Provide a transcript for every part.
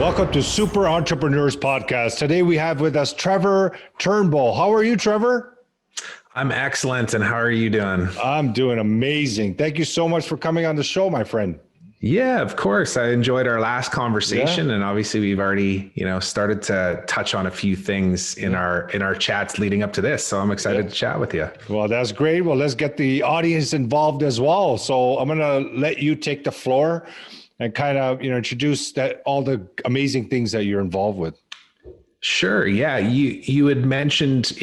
Welcome to Super Entrepreneurs Podcast. Today we have with us Trevor Turnbull. How are you, Trevor? I'm excellent. And how are you doing? I'm doing amazing. Thank you so much for coming on the show, my friend. Yeah, of course. I enjoyed our last conversation, and obviously we've already, started to touch on a few things in our chats leading up to this. So I'm excited to chat with you. Well, that's great. Well, let's get the audience involved as well. So I'm going to let you take the floor and kind of, introduce all the amazing things that you're involved with. Sure. Yeah. You had mentioned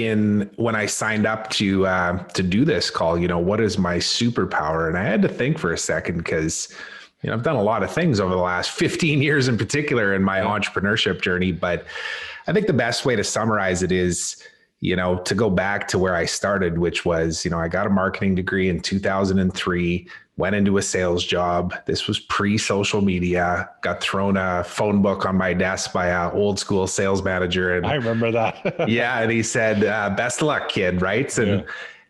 when I signed up to do this call, what is my superpower? And I had to think for a second because I've done a lot of things over the last 15 years in particular in my entrepreneurship journey. But I think the best way to summarize it is, to go back to where I started, which was, I got a marketing degree in 2003, went into a sales job. This was pre-social media, got thrown a phone book on my desk by an old school sales manager. And I remember that. yeah. And he said, best of luck, kid. Right. And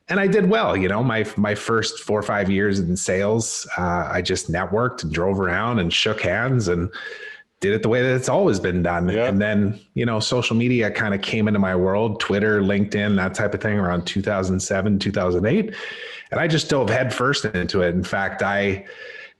I did well, my first 4 or 5 years in sales, I just networked and drove around and shook hands and did it the way that it's always been done. Yeah. And then, social media kind of came into my world, Twitter, LinkedIn, that type of thing around 2007, 2008. And I just dove headfirst into it. In fact, I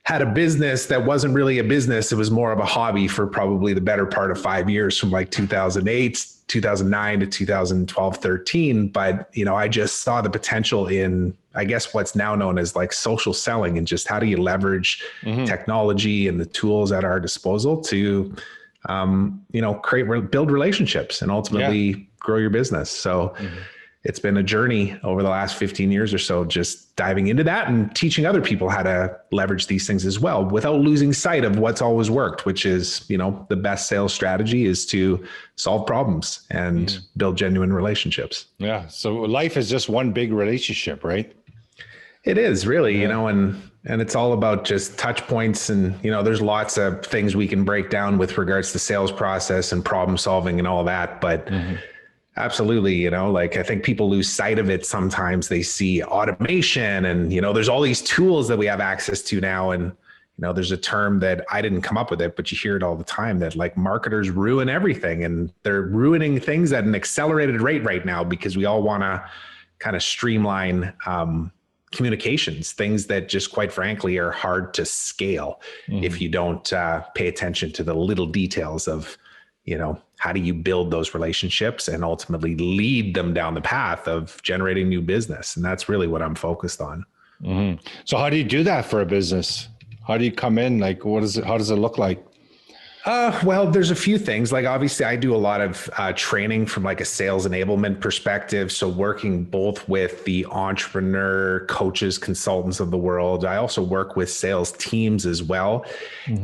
had a business that wasn't really a business. It was more of a hobby for probably the better part of 5 years, from like 2008, 2009 to 2012, 13. But, I just saw the potential in, I guess, what's now known as like social selling, and just how do you leverage technology and the tools at our disposal to, build relationships and ultimately grow your business. So it's been a journey over the last 15 years or so, just diving into that and teaching other people how to leverage these things as well, without losing sight of what's always worked, which is, the best sales strategy is to solve problems and build genuine relationships. Yeah. So life is just one big relationship, right? It is really, and it's all about just touch points. And, there's lots of things we can break down with regards to sales process and problem solving and all that. But absolutely. I think people lose sight of it. Sometimes they see automation and, there's all these tools that we have access to now. And, there's a term that I didn't come up with it, but you hear it all the time, that like marketers ruin everything, and they're ruining things at an accelerated rate right now because we all want to kind of streamline, communications, things that just quite frankly are hard to scale if you don't pay attention to the little details of, how do you build those relationships and ultimately lead them down the path of generating new business? And that's really what I'm focused on. So how do you do that for a business? How do you come in? Like, how does it look like? Well, there's a few things. Like, obviously I do a lot of training from like a sales enablement perspective. So working both with the entrepreneur coaches, consultants of the world. I also work with sales teams as well.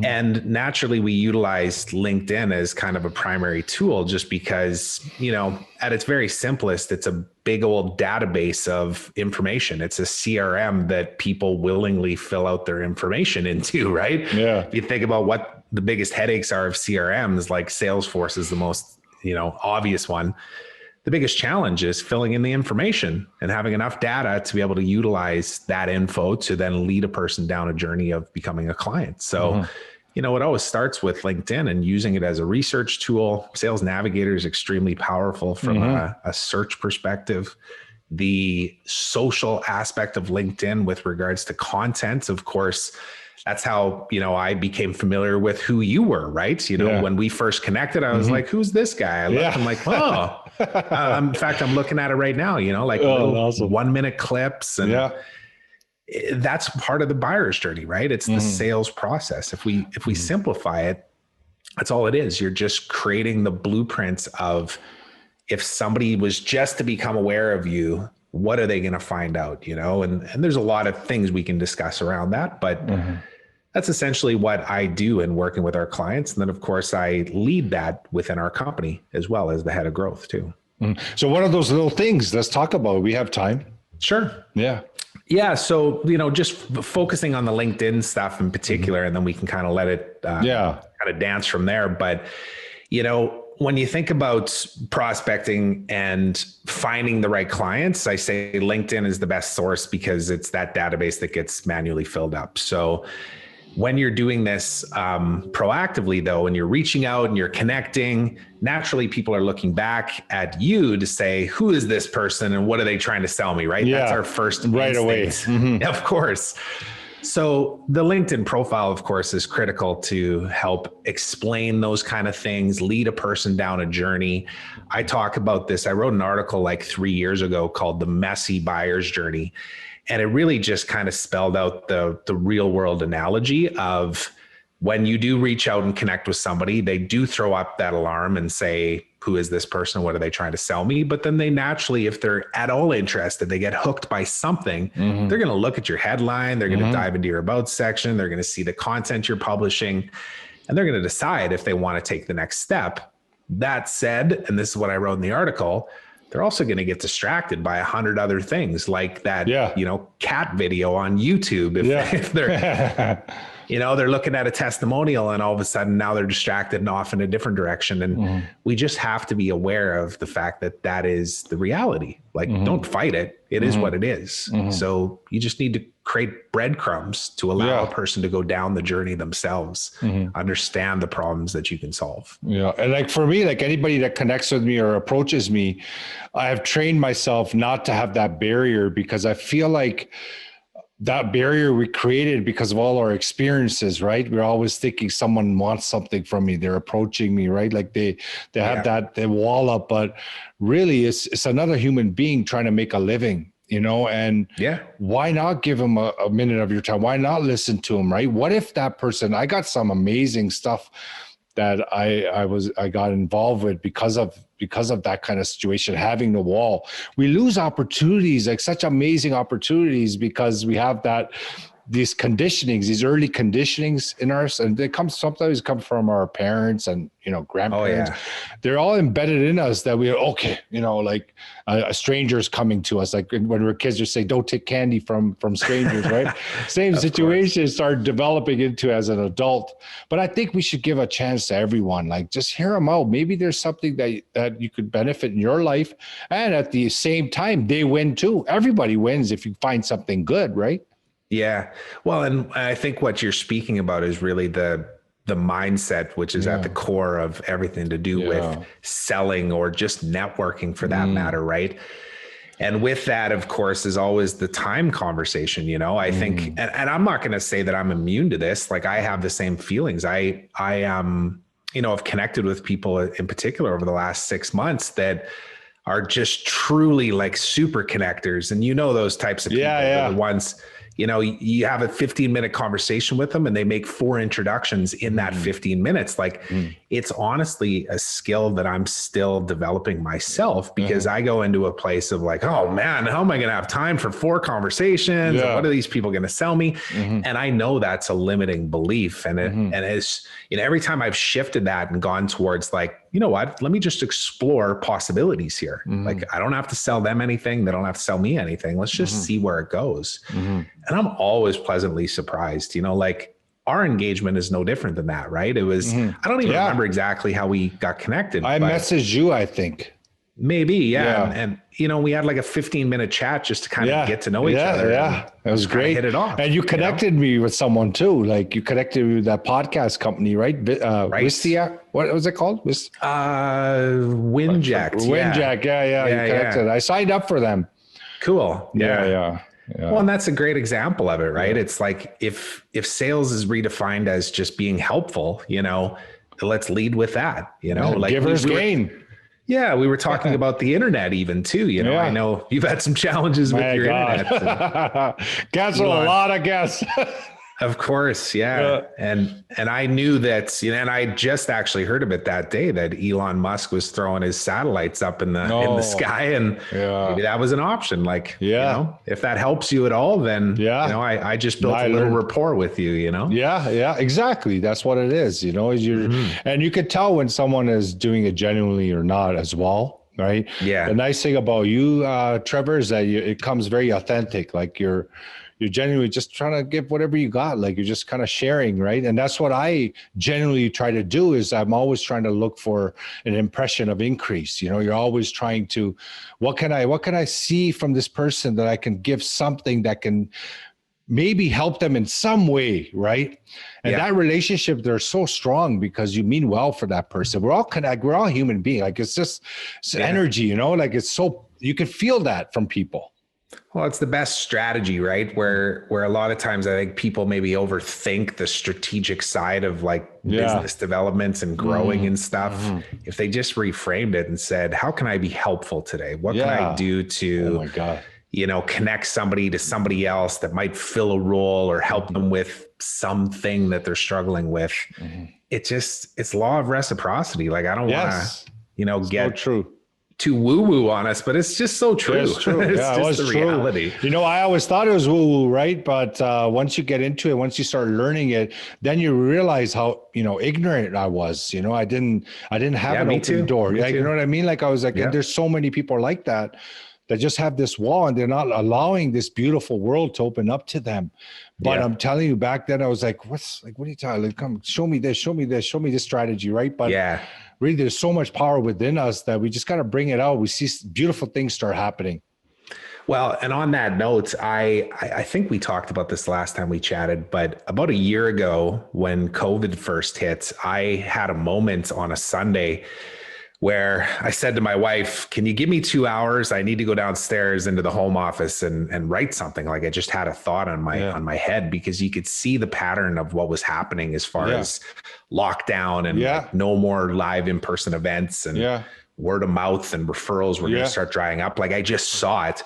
And naturally we utilized LinkedIn as kind of a primary tool, just because, at its very simplest, it's a big old database of information. It's a CRM that people willingly fill out their information into, right? Yeah. If you think about what the biggest headaches are of CRMs, like Salesforce is the most, obvious one. The biggest challenge is filling in the information and having enough data to be able to utilize that info to then lead a person down a journey of becoming a client. So, it always starts with LinkedIn and using it as a research tool. Sales Navigator is extremely powerful from a search perspective. The social aspect of LinkedIn with regards to content, of course, that's how, I became familiar with who you were, right? When we first connected, I was like, who's this guy? I looked, I'm like, oh, in fact, I'm looking at it right now, awesome. 1 minute clips. And that's part of the buyer's journey, right? It's the sales process. If we simplify it, that's all it is. You're just creating the blueprints of, if somebody was just to become aware of you, what are they going to find out, and there's a lot of things we can discuss around that, but that's essentially what I do in working with our clients. And then of course I lead that within our company as well as the head of growth too. So what are those little things? Let's talk about it. We have time. Sure. Yeah. So, just focusing on the LinkedIn stuff in particular, and then we can kind of let it kind of dance from there. But, when you think about prospecting and finding the right clients, I say LinkedIn is the best source because it's that database that gets manually filled up. So when you're doing this proactively, though, and you're reaching out and you're connecting, naturally people are looking back at you to say, who is this person and what are they trying to sell me, right? Yeah, that's our first right away. Mm-hmm. Of course. So the LinkedIn profile, of course, is critical to help explain those kind of things, lead a person down a journey. I talk about this. I wrote an article like 3 years ago called The Messy Buyer's Journey. And it really just kind of spelled out the real world analogy of when you do reach out and connect with somebody, they do throw up that alarm and say, who is this person? What are they trying to sell me? But then they naturally, if they're at all interested, they get hooked by something. They're going to look at your headline. They're going to dive into your about section. They're going to see the content you're publishing, and they're going to decide if they want to take the next step. That said, and this is what I wrote in the article, they're also going to get distracted by 100 other things like that, cat video on YouTube. If they're, they're looking at a testimonial and all of a sudden now they're distracted and off in a different direction. And we just have to be aware of the fact that that is the reality. Like, don't fight it. It is what it is. So you just need to create breadcrumbs to allow a person to go down the journey themselves, understand the problems that you can solve. Yeah. And like for me, like anybody that connects with me or approaches me, I have trained myself not to have that barrier, because I feel like that barrier we created because of all our experiences, right? We're always thinking someone wants something from me. They're approaching me, right? Like they have that they wall up, but really it's another human being trying to make a living, and why not give them a minute of your time? Why not listen to them, right? What if that person, I got some amazing stuff that I got involved with because of that kind of situation, having the wall. We lose opportunities, like such amazing opportunities, because we have these conditionings, these early conditionings in us, and they sometimes come from our parents and grandparents. They're all embedded in us that we are like a stranger's coming to us, like when we're kids, we say don't take candy from strangers, right? Same situation start developing into as an adult. But I think we should give a chance to everyone, like just hear them out. Maybe there's something that you could benefit in your life, and at the same time they win too. Everybody wins if you find something good, right? Yeah. Well, and I think what you're speaking about is really the mindset, which is at the core of everything to do with selling or just networking for that matter, right? And with that, of course, is always the time conversation. I think, and I'm not going to say that I'm immune to this. Like, I have the same feelings. I have connected with people in particular over the last 6 months that are just truly like super connectors. And those types of people are the ones, you have a 15-minute conversation with them and they make 4 introductions in that 15 minutes. Like, it's honestly a skill that I'm still developing myself, because I go into a place of like, oh man, how am I going to have time for 4 conversations? And what are these people going to sell me? And I know that's a limiting belief. And as every time I've shifted that and gone towards like, you know what, let me just explore possibilities here. Like, I don't have to sell them anything. They don't have to sell me anything. Let's just see where it goes. And I'm always pleasantly surprised, like our engagement is no different than that, right? It was, I don't even remember exactly how we got connected. I messaged you, I think. Maybe. And we had like a 15-minute chat just to kind of get to know each other. Yeah. It was great. Hit it off. And you connected me with someone too. Like, you connected me with that podcast company, right? Wistia. What was it called? Windjack. Windjack. Yeah. You connected. I signed up for them. Cool. Yeah. Well, and that's a great example of it, right? It's like, if sales is redefined as just being helpful, let's lead with that, like givers gain. Yeah, we were talking about the internet even too. I know you've had some challenges with your internet. Cancel a lot of guests. Of course, and I knew that, and I just actually heard of it that day that Elon Musk was throwing his satellites up in the sky, and maybe that was an option. Like, if that helps you at all, then I just built a little rapport with you. Yeah, exactly. That's what it is. And you could tell when someone is doing it genuinely or not as well. Right. Yeah. The nice thing about you, Trevor, is that it comes very authentic. Like, you're genuinely just trying to give whatever you got. Like, you're just kind of sharing, right? And that's what I genuinely try to do. Is I'm always trying to look for an impression of increase. You're always trying to, what can I see from this person that I can give something that can maybe help them in some way, right? And that relationship, they're so strong because you mean well for that person. We're all connected. We're all human beings. Like it's just energy, you know, like it's so, you can feel that from people. Well, it's the best strategy, right? Where a lot of times I think people maybe overthink the strategic side of like business developments and growing and stuff. If they just reframed it and said, how can I be helpful today? What can I do to, oh my God, you know, connect somebody to somebody else that might fill a role or help them with something that they're struggling with? It's law of reciprocity. Like I don't want to, you know, get too woo-woo on us, but it's just so true. It's true. It's yeah, just it was the true. reality. You know, I always thought it was woo-woo, right? But once you get into it, once you start learning it, then you realize how, you know, ignorant I was. You know, I didn't have an open door. Like, you know what I mean? Like I was like, and there's so many people like that just have this wall and they're not allowing this beautiful world to open up to them. But I'm telling you, back then I was like, what are you talking? Like, come show me this strategy, right? But really, there's so much power within us that we just got to bring it out. We see beautiful things start happening. Well, and on that note, I think we talked about this last time we chatted, but about a year ago when COVID first hit, I had a moment on a Sunday where I said to my wife, can you give me 2 hours? I need to go downstairs into the home office and write something. Like I just had a thought on my head, because you could see the pattern of what was happening as far as lockdown and like no more live in-person events and word of mouth and referrals were going to start drying up. Like I just saw it.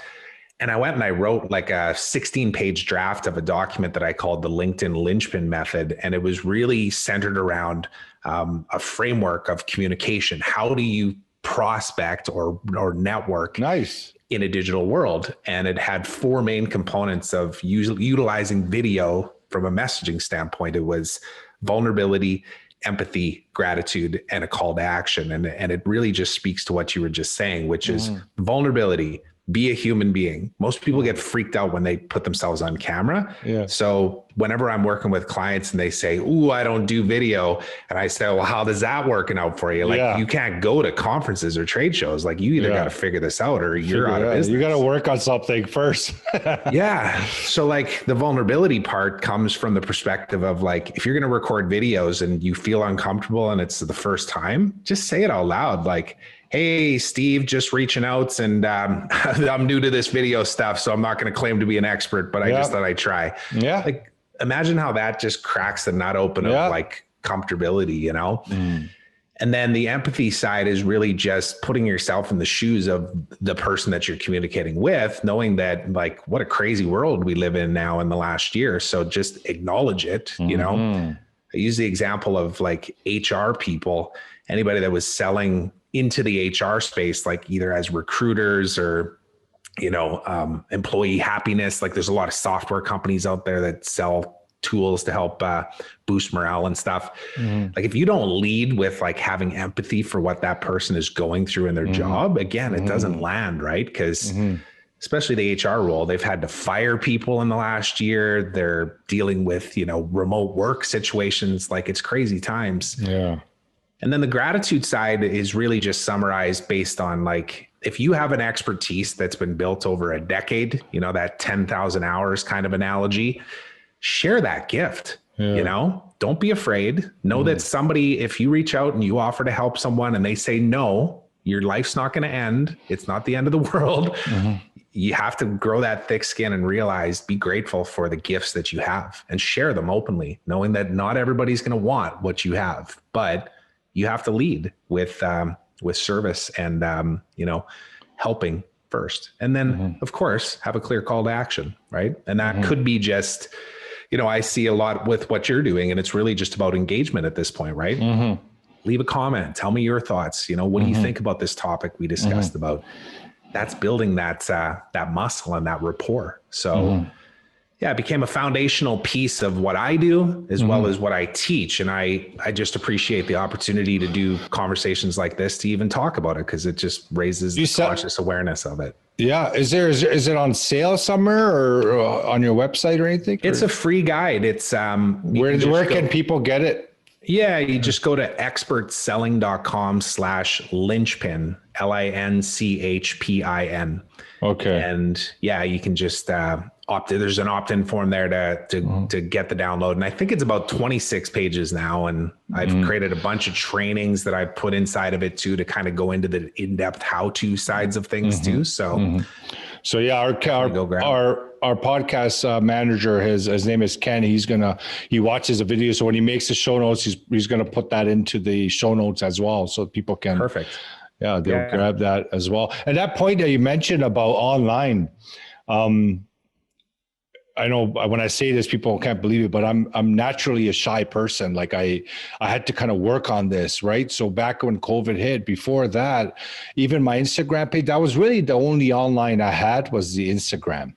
And I went and I wrote like a 16-page draft of a document that I called the LinkedIn Linchpin Method. And it was really centered around a framework of communication. How do you prospect or network in a digital world? And it had 4 main components of utilizing video from a messaging standpoint. It was vulnerability, empathy, gratitude, and a call to action. And it really just speaks to what you were just saying, which is vulnerability. Be a human being. Most people get freaked out when they put themselves on camera. So whenever I'm working with clients and they say, ooh, I don't do video. And I say, well, how does that working out for you? Like you can't go to conferences or trade shows. Like you either got to figure this out or you're out of business. You got to work on something first. So like the vulnerability part comes from the perspective of like, if you're going to record videos and you feel uncomfortable and it's the first time, just say it out loud. Like, hey, Steve, just reaching out and I'm new to this video stuff, so I'm not going to claim to be an expert, but I just thought I'd try. Like, imagine how that just cracks the nut open of like comfortability, you know? And then the empathy side is really just putting yourself in the shoes of the person that you're communicating with, knowing that like what a crazy world we live in now in the last year. So just acknowledge it, you know? I use the example of like HR people, anybody that was selling into the HR space, like either as recruiters or, you know, employee happiness. Like there's a lot of software companies out there that sell tools to help boost morale and stuff. Like if you don't lead with like having empathy for what that person is going through in their job, again, it doesn't land, right? Because especially the HR role, they've had to fire people in the last year. They're dealing with, you know, remote work situations. Like it's crazy times. And then the gratitude side is really just summarized based on like, if you have an expertise that's been built over a decade, you know, that 10,000 hours kind of analogy, share that gift, you know, don't be afraid. Know that somebody, if you reach out and you offer to help someone and they say no, your life's not going to end. It's not the end of the world. You have to grow that thick skin and realize, be grateful for the gifts that you have and share them openly, knowing that not everybody's going to want what you have, but you have to lead with service and, you know, helping first. And then of course, have a clear call to action, right? And that could be just, you know, I see a lot with what you're doing and it's really just about engagement at this point, right? Leave a comment, tell me your thoughts. You know, what do you think about this topic we discussed about? That's building that muscle and that rapport. So yeah, it became a foundational piece of what I do as well as what I teach. And I just appreciate the opportunity to do conversations like this to even talk about it, because it just raises the conscious awareness of it. Yeah. Is it on sale somewhere or on your website or anything? It's a free guide. It's where can people get it? Yeah, you just go to expertselling.com/linchpin, LINCHPIN. Okay. And yeah, you can just there's an opt-in form there to get the download. And I think it's about 26 pages now. And I've created a bunch of trainings that I put inside of it too, to kind of go into the in-depth how-to sides of things too. So, So yeah, our podcast manager, his name is Ken. He watches the video. So when he makes the show notes, he's going to put that into the show notes as well. So people can, perfect. Yeah, they'll grab that as well. And that point that you mentioned about online, I know when I say this, people can't believe it, but I'm naturally a shy person. Like I had to kind of work on this, right? So back when COVID hit, before that, even my Instagram page, that was really the only online I had was the Instagram.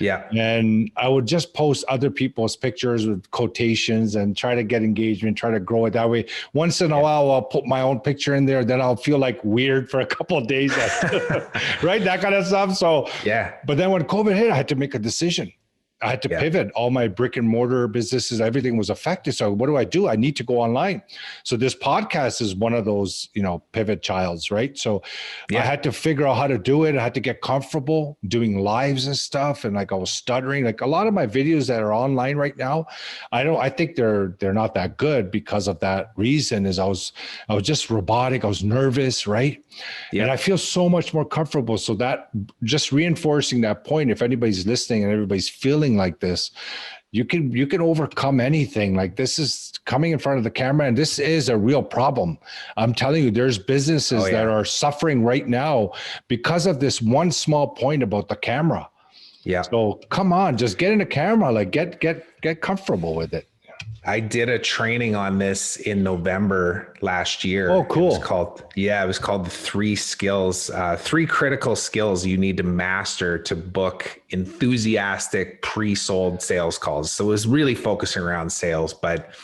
Yeah. And I would just post other people's pictures with quotations and try to get engagement, try to grow it that way. Once in a while, I'll put my own picture in there. Then I'll feel like weird for a couple of days, right? That kind of stuff. So, yeah. But then when COVID hit, I had to make a decision. I had to pivot. All my brick and mortar businesses, everything was affected. So what do? I need to go online. So this podcast is one of those, pivot childs, right? So I had to figure out how to do it. I had to get comfortable doing lives and stuff. And like I was stuttering. Like a lot of my videos that are online right now, I think they're not that good because of that reason. Is I was just robotic. I was nervous, right? Yeah. And I feel so much more comfortable. So that just reinforcing that point, if anybody's listening and everybody's feeling like this, you can overcome anything. Like this is coming in front of the camera, and this is a real problem. I'm telling you, there's businesses that are suffering right now because of this one small point about the camera. Yeah. So come on, just get in the camera, like get comfortable with it. I did a training on this in November last year. Oh, cool. It was called the 3 skills, 3 critical skills you need to master to book enthusiastic pre-sold sales calls. So it was really focusing around sales, but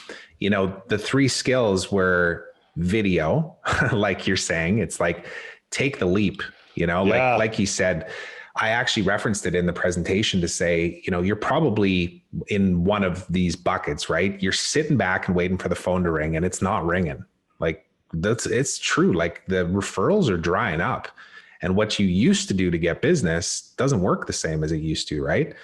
the 3 skills were video, like you're saying, it's like, take the leap, like you said. I actually referenced it in the presentation to say, you're probably in one of these buckets, right? You're sitting back and waiting for the phone to ring and it's not ringing. Like it's true. Like the referrals are drying up, and what you used to do to get business doesn't work the same as it used to, right?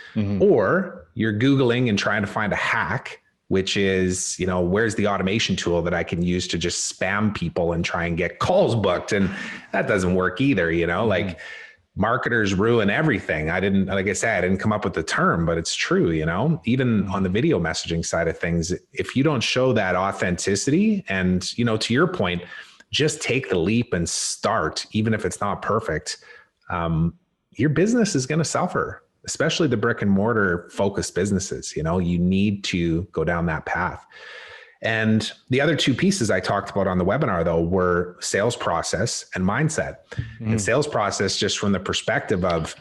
Or you're Googling and trying to find a hack, which is, where's the automation tool that I can use to just spam people and try and get calls booked? And that doesn't work either, like marketers ruin everything. I didn't come up with the term, but it's true, even on the video messaging side of things, if you don't show that authenticity and, to your point, just take the leap and start, even if it's not perfect, your business is going to suffer, especially the brick and mortar focused businesses. You need to go down that path. And the other 2 pieces I talked about on the webinar, though, were sales process and mindset. And sales process, just from the perspective of,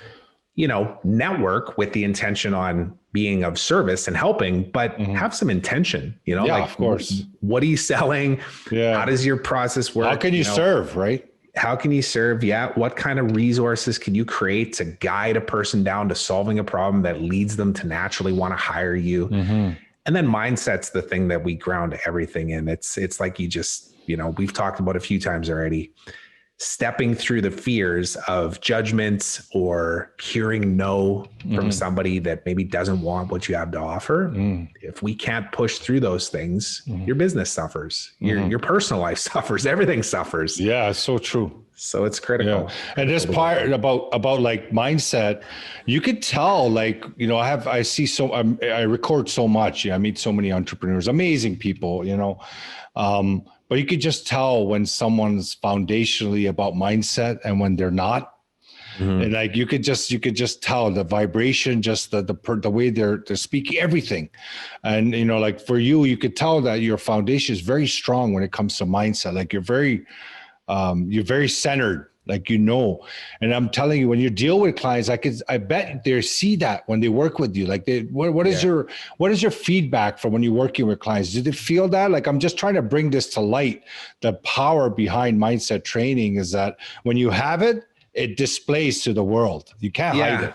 network with the intention on being of service and helping, but have some intention, of course. What are you selling? Yeah. How does your process work? How can you serve, right? How can you serve? Yeah. What kind of resources can you create to guide a person down to solving a problem that leads them to naturally want to hire you? And then mindset's the thing that we ground everything in. It's like you just, we've talked about a few times already, stepping through the fears of judgments or hearing no from somebody that maybe doesn't want what you have to offer. If we can't push through those things, your business suffers, your personal life suffers, everything suffers. Yeah, it's so true. So it's critical. Yeah. And this part about like mindset, you could tell, like, I record so much. I meet so many entrepreneurs, amazing people, but you could just tell when someone's foundationally about mindset and when they're not. And like, you could just tell the vibration, just the way they're speaking, everything. And, like for you could tell that your foundation is very strong when it comes to mindset. Like you're very centered, like, and I'm telling you, when you deal with clients, I bet they see that when they work with you. Like what is your feedback from when you're working with clients? Do they feel that? Like, I'm just trying to bring this to light. The power behind mindset training is that when you have it, it displays to the world. You can't hide it.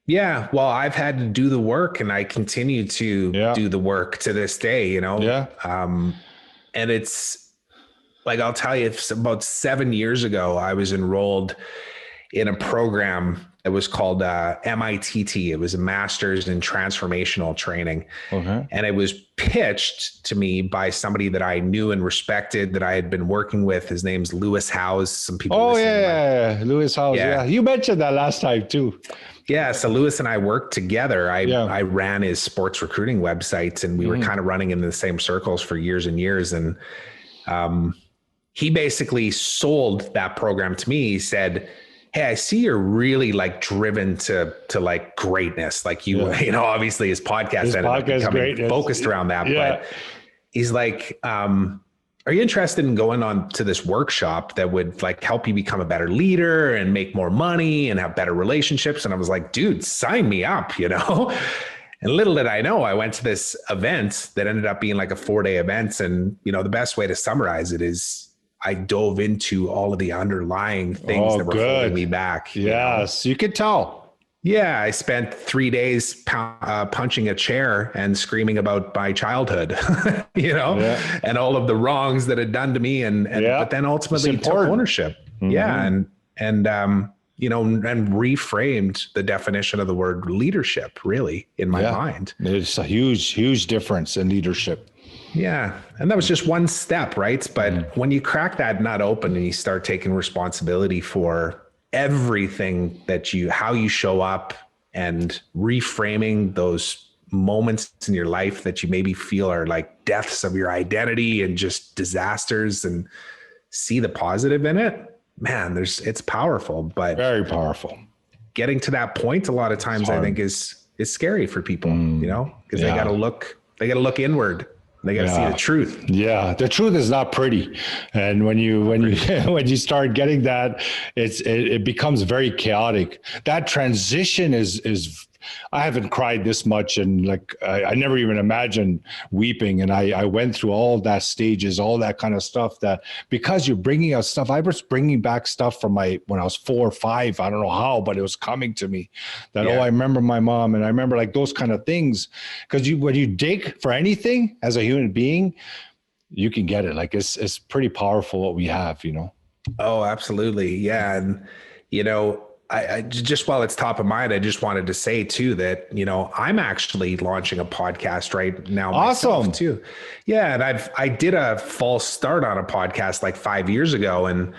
Yeah. Well, I've had to do the work, and I continue to do the work to this day, and it's, like, I'll tell you, about 7 years ago, I was enrolled in a program It was called MITT. It was a master's in transformational training. Okay. And it was pitched to me by somebody that I knew and respected, that I had been working with. His name's Lewis Howes. Some people. Oh, yeah. Lewis Howes. Yeah. You mentioned that last time too. Yeah. So Lewis and I worked together. I ran his sports recruiting websites, and we were kind of running in the same circles for years and years. And he basically sold that program to me. He said, hey, I see you're really like driven to like greatness. Like you know, obviously his podcast ended up becoming focused around that. But he's like, are you interested in going on to this workshop that would like help you become a better leader and make more money and have better relationships? And I was like, dude, sign me up, you know? And little did I know, I went to this event that ended up being like a 4-day event. And, you know, the best way to summarize it is I dove into all of the underlying things that were holding me back. Yes, you could tell. Yeah, I spent 3 days punching a chair and screaming about my childhood, you know, and all of the wrongs that had done to me. But then ultimately took ownership. Yeah. And you know, and reframed the definition of the word leadership really in my mind. It's a huge difference in leadership. Yeah. And that was just one step, right? But when you crack that nut open and you start taking responsibility for everything that how you show up, and reframing those moments in your life that you maybe feel are like deaths of your identity and just disasters, and see the positive in it, man, it's powerful, but very powerful. Getting to that point a lot of times I think is scary for people, you know, because they got to look inward. They got to see the truth. Yeah. The truth is not pretty. And when you start getting that, it becomes very chaotic. That transition is I haven't cried this much, and like I never even imagined weeping. And I went through all that stages, all that kind of stuff, that because you're bringing out stuff. I was bringing back stuff from when I was 4 or 5. I don't know how, but it was coming to me that, I remember my mom, and I remember like those kind of things. Because when you dig for anything as a human being, you can get it. Like it's pretty powerful what we have, you know? Oh, absolutely. Yeah. And, you know, I just, while it's top of mind, I just wanted to say too that, you know, I'm actually launching a podcast right now myself too. Yeah. And I did a false start on a podcast like 5 years ago and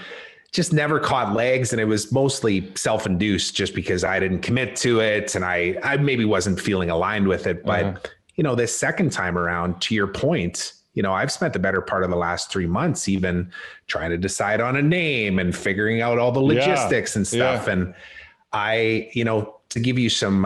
just never caught legs. And it was mostly self-induced just because I didn't commit to it. And I maybe wasn't feeling aligned with it. But, you know, this second time around, to your point, you know, I've spent the better part of the last 3 months even trying to decide on a name and figuring out all the logistics and stuff. And I, you know, to give you some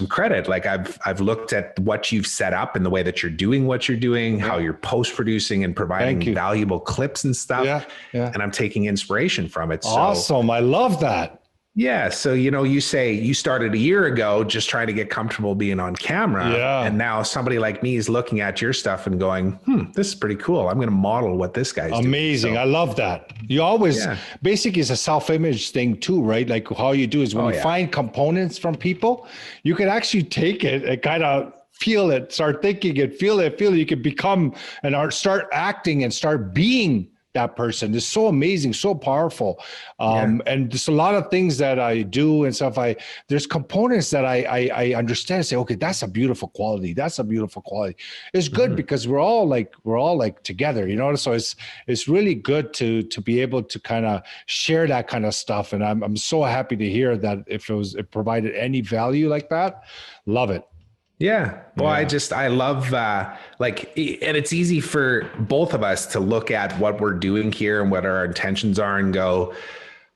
credit, like I've looked at what you've set up and the way that you're doing what you're doing, how you're post producing and providing valuable clips and stuff. And I'm taking inspiration from it. Awesome. I love that. Yeah. So, you know, you say you started a year ago just trying to get comfortable being on camera. And now somebody like me is looking at your stuff and going, this is pretty cool. I'm going to model what this guy's doing. Amazing. I love that. You always, basically it's a self-image thing too, right? Like how you do is when you find components from people, you can actually take it and kind of feel it, start thinking it, feel it. You can become start acting and start being that person. Is so amazing, so powerful. And there's a lot of things that I do and stuff. There's components that I understand, say, okay, that's a beautiful quality. That's a beautiful quality. It's good because we're all like together, you know? So it's really good to be able to kind of share that kind of stuff. And I'm so happy to hear that if it provided any value like that, love it. Yeah. Well, I love, like, and it's easy for both of us to look at what we're doing here and what our intentions are and go,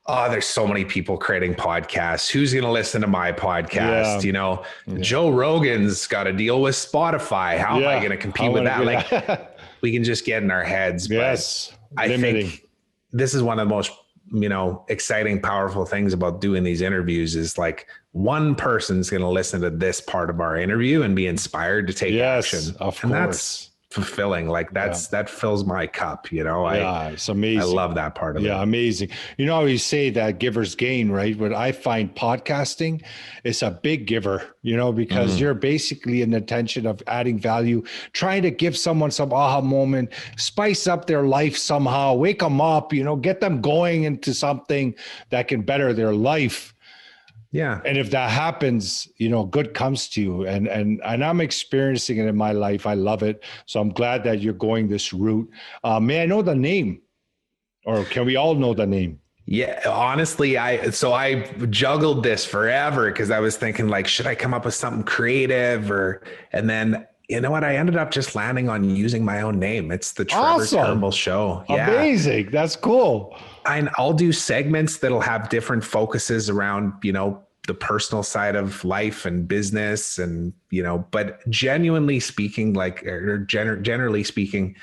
oh, there's so many people creating podcasts. Who's going to listen to my podcast? You know, Joe Rogan's got to deal with Spotify. How am I going to compete with that? Like we can just get in our heads. But I think this is one of the most, you know, exciting, powerful things about doing these interviews is like one person's going to listen to this part of our interview and be inspired to take action. Of and course. That's fulfilling. Like that fills my cup, you know. It's amazing. I love that part of it. Yeah, amazing. You know how you say that givers gain, right? But I find podcasting is a big giver, you know, because you're basically in the intention of adding value, trying to give someone some aha moment, spice up their life somehow, wake them up, you know, get them going into something that can better their life. Yeah. And if that happens, good comes to you. And I'm experiencing it in my life. I love it. So I'm glad that you're going this route. May I know the name, or can we all know the name? Yeah, honestly, I juggled this forever because I was thinking like, should I come up with something creative and then you know what? I ended up just landing on using my own name. It's the Trevor Turnbull Show. Yeah. Amazing. That's cool. I'll do segments that'll have different focuses around, the personal side of life and business and, but genuinely speaking, generally speaking,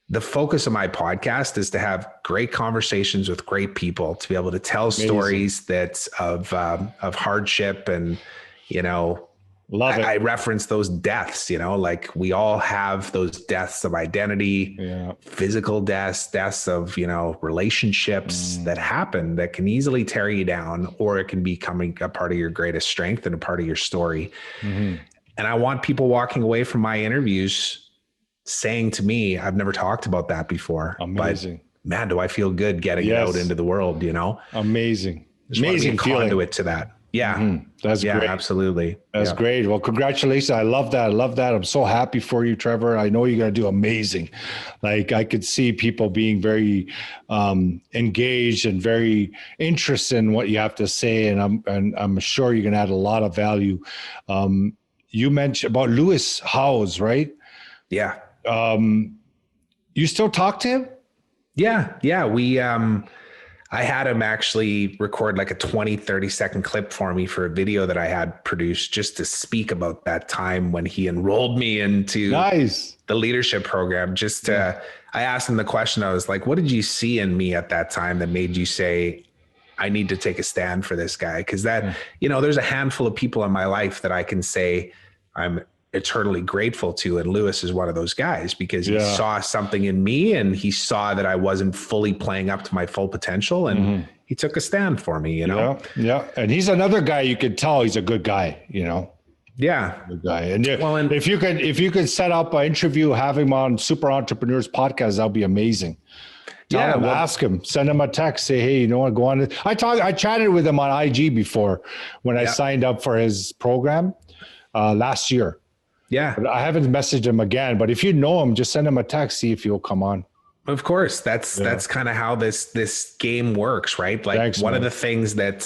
the focus of my podcast is to have great conversations with great people, to be able to tell stories that's of hardship and, Love it. I reference those deaths, like we all have those deaths of identity, physical deaths of, relationships that happen that can easily tear you down, or it can become a part of your greatest strength and a part of your story. And I want people walking away from my interviews saying to me, I've never talked about that before. Amazing. But man, do I feel good getting it out into the world, Amazing. Amazing conduit to that. Yeah. That's great. Absolutely. That's great. Well, congratulations. I love that. I'm so happy for you, Trevor. I know you're going to do amazing. Like I could see people being very engaged and very interested in what you have to say. And I'm sure you're going to add a lot of value. You mentioned about Lewis Howes, right? Yeah. You still talk to him? Yeah. I had him actually record like a 30 second clip for me for a video that I had produced just to speak about that time when he enrolled me into the leadership program. I asked him the question. I was like, what did you see in me at that time that made you say, I need to take a stand for this guy? Cause there's a handful of people in my life that I can say I'm eternally grateful to. And Lewis is one of those guys because he saw something in me and he saw that I wasn't fully playing up to my full potential. And he took a stand for me, Yeah. And he's another guy, you could tell he's a good guy, Yeah. Good guy. And if you could set up an interview, have him on Super Entrepreneurs podcast, that'll be amazing. Ask him, send him a text, say, hey, go on. I chatted with him on IG before when I signed up for his program last year. Yeah. But I haven't messaged him again, but if you know him, just send him a text, see if he'll come on. Of course. That's kind of how this game works, right? Like Thanks, one of the things that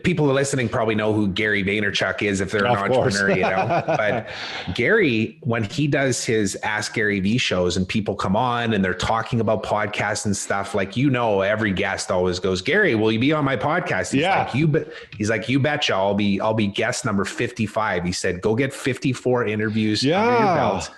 people listening probably know who Gary Vaynerchuk is if they're an entrepreneur, but Gary, when he does his Ask Gary V shows and people come on and they're talking about podcasts and stuff, like, every guest always goes, Gary, will you be on my podcast? He's like, you betcha. I'll be guest number 55. He said, go get 54 interviews under your belt.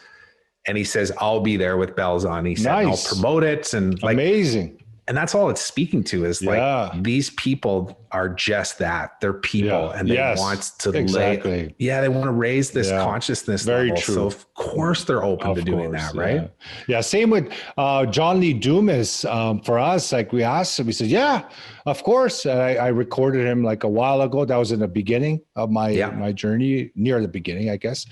And he says, I'll be there with bells on. He said, I'll promote it. And amazing. And that's all it's speaking to is like, these people are just that. They're people and they want to they want to raise this consciousness level. True. So of course they're open to doing that. Right. Yeah. Same with John Lee Dumas. For us, like we asked him, he said, yeah, of course. I recorded him like a while ago. That was in the beginning of my journey, near the beginning, I guess.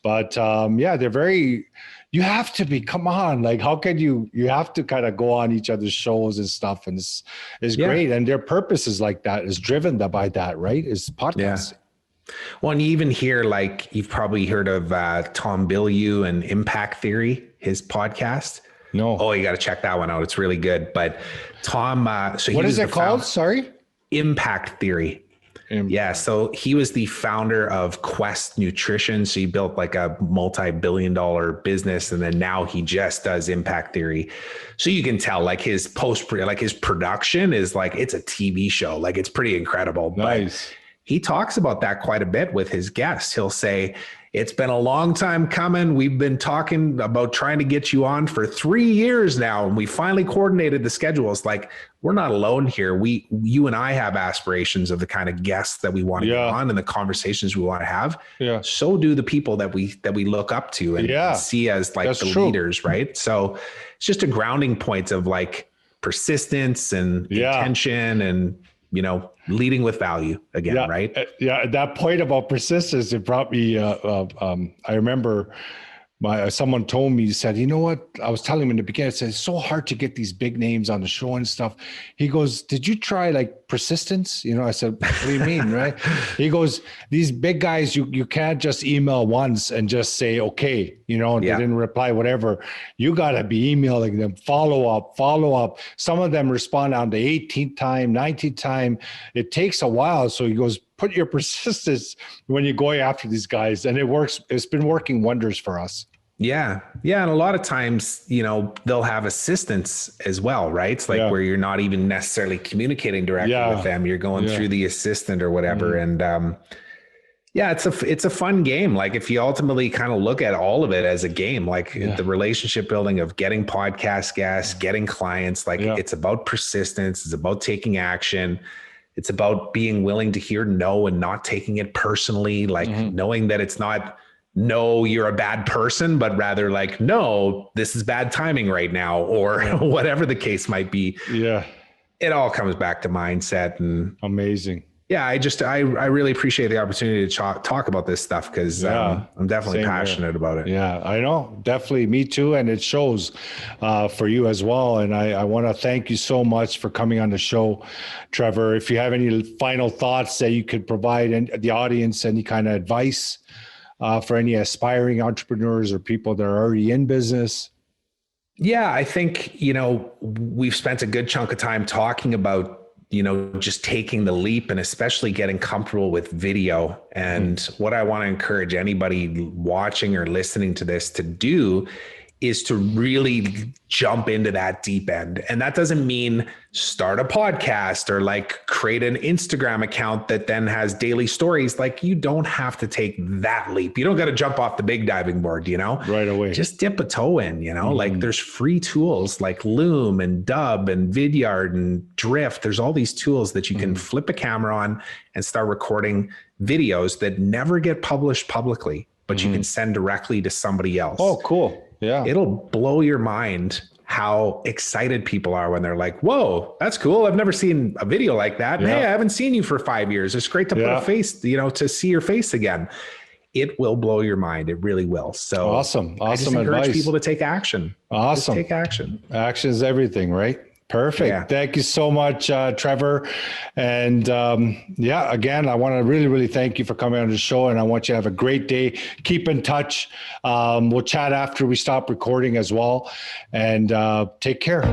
But they're very, you have to be, come on, like how can you have to kind of go on each other's shows and stuff. And it's great. And their purpose is like that, is driven by that, right? Is podcasting. Yeah. Well, and you even hear, like, you've probably heard of Tom Bilyeu and Impact Theory, his podcast. No. Oh, you got to check that one out. It's really good. But Tom, what is it called? Sorry? Impact Theory. Yeah. So he was the founder of Quest Nutrition. So he built like a multi-billion-dollar business. And then now he just does Impact Theory. So you can tell like his production is like, it's a TV show. Like it's pretty incredible. Nice. But he talks about that quite a bit with his guests. He'll say, it's been a long time coming. We've been talking about trying to get you on for 3 years now. And we finally coordinated the schedules. Like, we're not alone here. You and I have aspirations of the kind of guests that we want to get on and the conversations we want to have. Yeah. So do the people that we look up to and see as like the leaders, right? So it's just a grounding point of like persistence and intention and, leading with value again, right? Yeah. That point about persistence, it brought me, I remember someone told me, he said, you know what? I was telling him in the beginning, I said, it's so hard to get these big names on the show and stuff. He goes, did you try like persistence? You know, I said, what do you mean? Right. He goes, these big guys, you can't just email once and just say, okay, you know, they didn't reply, whatever. You got to be emailing them, follow up. Some of them respond on the 18th time, 19th time. It takes a while. So he goes, put your persistence when you're going after these guys. And it works. It's been working wonders for us. Yeah. Yeah. And a lot of times, you know, they'll have assistants as well, right? It's like where you're not even necessarily communicating directly with them. You're going through the assistant or whatever. And it's a fun game. Like if you ultimately kind of look at all of it as a game, like the relationship building of getting podcast guests, getting clients, like it's about persistence. It's about taking action. It's about being willing to hear no and not taking it personally, like knowing that it's not, no, you're a bad person, but rather like, no, this is bad timing right now, or whatever the case might be. Yeah. It all comes back to mindset. And amazing. Yeah. I really appreciate the opportunity to talk about this stuff because I'm definitely passionate about it. Yeah, I know. Definitely. Me too. And it shows for you as well. And I want to thank you so much for coming on the show, Trevor. If you have any final thoughts that you could provide the audience, any kind of advice for any aspiring entrepreneurs or people that are already in business? Yeah, I think, you know, we've spent a good chunk of time talking about, you know, just taking the leap and especially getting comfortable with video. And what I want to encourage anybody watching or listening to this to do is to really jump into that deep end. And that doesn't mean start a podcast or like create an Instagram account that then has daily stories. Like you don't have to take that leap. You don't got to jump off the big diving board, you know, right away. Just dip a toe in, you know, like there's free tools like Loom and Dub and Vidyard and Drift. There's all these tools that you can flip a camera on and start recording videos that never get published publicly, but you can send directly to somebody else. Oh, cool. Yeah. It'll blow your mind how excited people are when they're like, whoa, that's cool. I've never seen a video like that. Yeah. Hey, I haven't seen you for 5 years. It's great to put a face, you know, to see your face again. It will blow your mind. It really will. So awesome. I just encourage people to take action. Awesome. Just take action. Action is everything, right? Perfect. Yeah. Thank you so much, Trevor. And again, I want to really, really thank you for coming on the show. And I want you to have a great day. Keep in touch. We'll chat after we stop recording as well. And take care.